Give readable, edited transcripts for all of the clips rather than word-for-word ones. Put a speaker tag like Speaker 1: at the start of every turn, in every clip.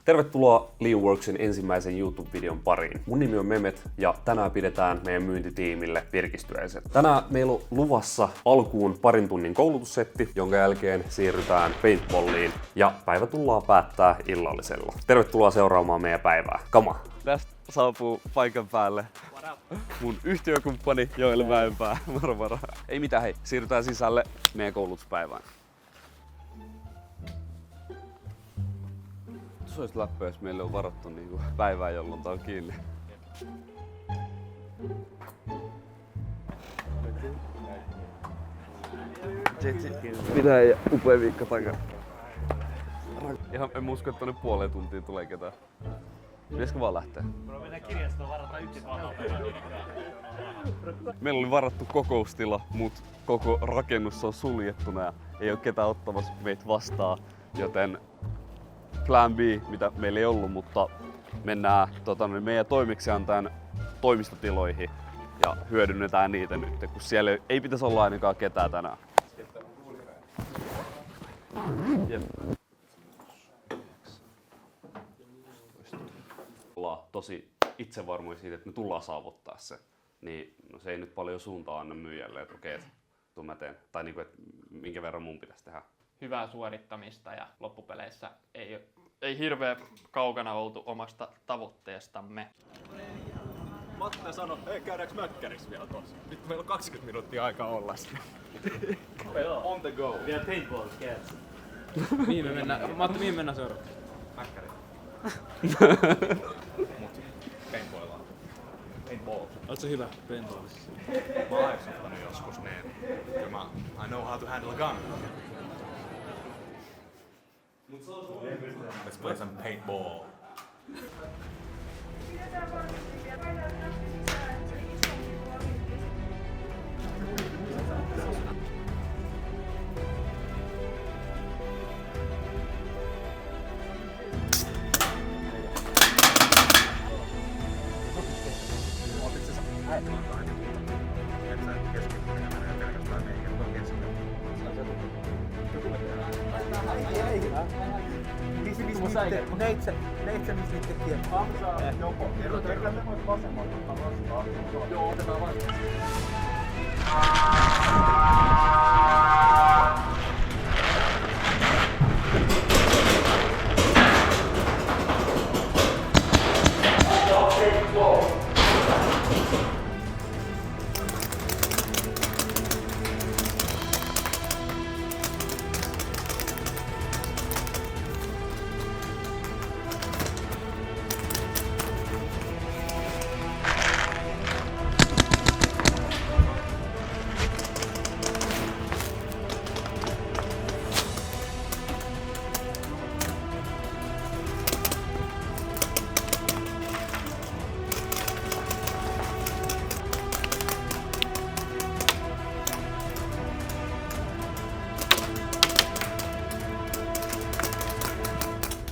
Speaker 1: Tervetuloa Leanworksin ensimmäisen YouTube-videon pariin. Mun nimi on Mehmet ja tänään pidetään meidän myyntitiimille virkistyäiset. Tänään meillä on luvassa alkuun parin tunnin koulutussetti, jonka jälkeen siirrytään paintballiin ja päivä tullaan päättää illallisella. Tervetuloa seuraamaan meidän päivää. Kama!
Speaker 2: Tästä saapuu paikan päälle mun yhtiökumppani Joel Mäenpää. Moro moro. Ei mitään, hei. Siirrytään sisälle meidän koulutuspäivään. Se olisi läppä, jos meille on varattu niinku päivää, jolloin tää on kiinni. Mitä ei upea viikko takana. Ihan en usko, että tonne puoleen tuntiin tulee ketään. Pitäisikö vaan lähteä?
Speaker 3: Mennään kirjastoon varata yksi
Speaker 2: Meillä oli varattu kokoustila, mutta koko rakennus on suljettuna ja ei ole ketään ottamassa meitä vastaan. Joten plan B, mitä meillä ei ollut, mutta mennään meidän toimeksiantajan toimistotiloihin ja hyödynnetään niitä nyt, kun siellä ei pitäisi olla ainakaan ketään tänään. Jep. Ollaan tosi itsevarmoja siitä, että me tullaan saavuttaa se. Niin no se ei nyt paljon suuntaa anna myyjälle, että okei, tuo mä teen. Tai niinku, että minkä verran mun pitäisi tehdä.
Speaker 3: hyvää suorittamista ja loppupeleissä ei hirveän kaukana oltu omasta tavoitteestamme.
Speaker 4: Matte sanoi, ei käydäänkö mäkkärissä vielä tossa? Nyt meillä on 20 minuuttia aikaa olla siinä. On the go.
Speaker 3: Vielä paintball cats.
Speaker 5: Mihin me mennään? Matti, mihin mennään seuraavaksi?
Speaker 4: Mäkkäri. Mut paintballaa. Paintball.
Speaker 5: Oot sä hyvä paintballissa?
Speaker 4: Mä oon airsoftannut joskus ne. Kyllä I know how to handle a gun. Let's play some paintball.
Speaker 6: Neit sä missä niitä tekijät? Joko. Kerran ne voit vasemmalta ottaa vastaan. Joo, otetaan vastaan.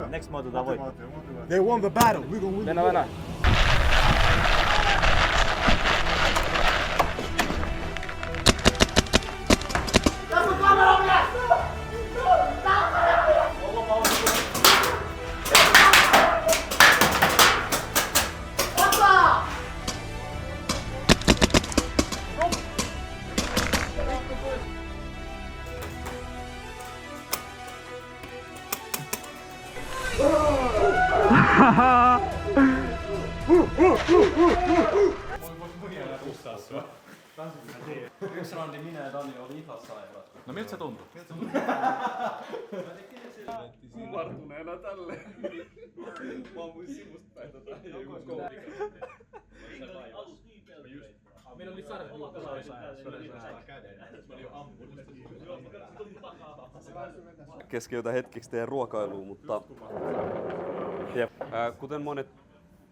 Speaker 3: Next mode tavoite.
Speaker 6: They won the battle. We gonna win.
Speaker 5: Mennään. Yksi raundi minä ja Dani oli ihan sairaat.
Speaker 4: No miltä se tuntuu?
Speaker 2: Vartuneena tälle. Mä oon sivusta päin
Speaker 5: Meillä oli sarjat
Speaker 2: keskeytän hetkeksi teidän ruokailuun, mutta jep. Kuten monet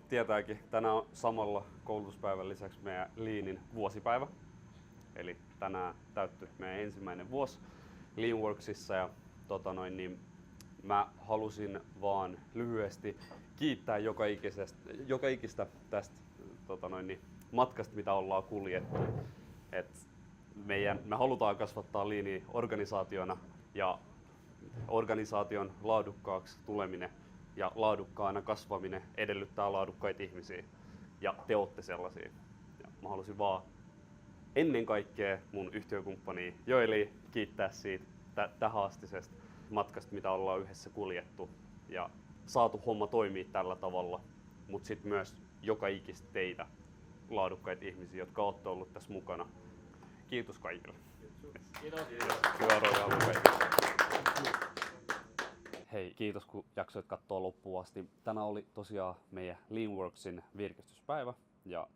Speaker 2: tietääkin, tänään on samalla koulutuspäivän lisäksi meidän Leanin vuosipäivä. Eli tänään täyttyi meidän ensimmäinen vuosi Leanworksissa ja mä halusin vaan lyhyesti kiittää joka ikistä tästä matkasta, mitä ollaan kuljettu. Me halutaan kasvattaa Leania organisaationa ja organisaation laadukkaaksi tuleminen
Speaker 1: Ja laadukkaana kasvaminen edellyttää laadukkaita ihmisiä. Ja te ootte sellaisia. Ja mä halusin vaan ennen kaikkea mun yhtiökumppania Joeli kiittää siitä tähänastisesta matkasta, mitä ollaan yhdessä kuljettu. Ja saatu homma toimii tällä tavalla. Mutta sitten myös joka ikistä teitä laadukkaita ihmisiä, jotka olette ollut tässä mukana. Kiitos kaikille.
Speaker 3: Kiitos.
Speaker 1: Hyvää ruokaa kaikille. Hei, kiitos kun jaksoit katsoa loppuun asti. Tänään oli tosiaan meidän Leanworksin virkistyspäivä ja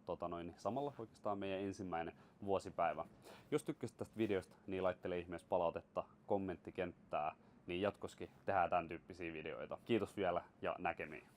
Speaker 1: samalla oikeastaan meidän ensimmäinen vuosipäivä. Jos tykkäsit tästä videosta, niin laittele ihmeessä palautetta kommenttikenttää, niin jatkoskin tehdään tämän tyyppisiä videoita. Kiitos vielä ja näkemiin.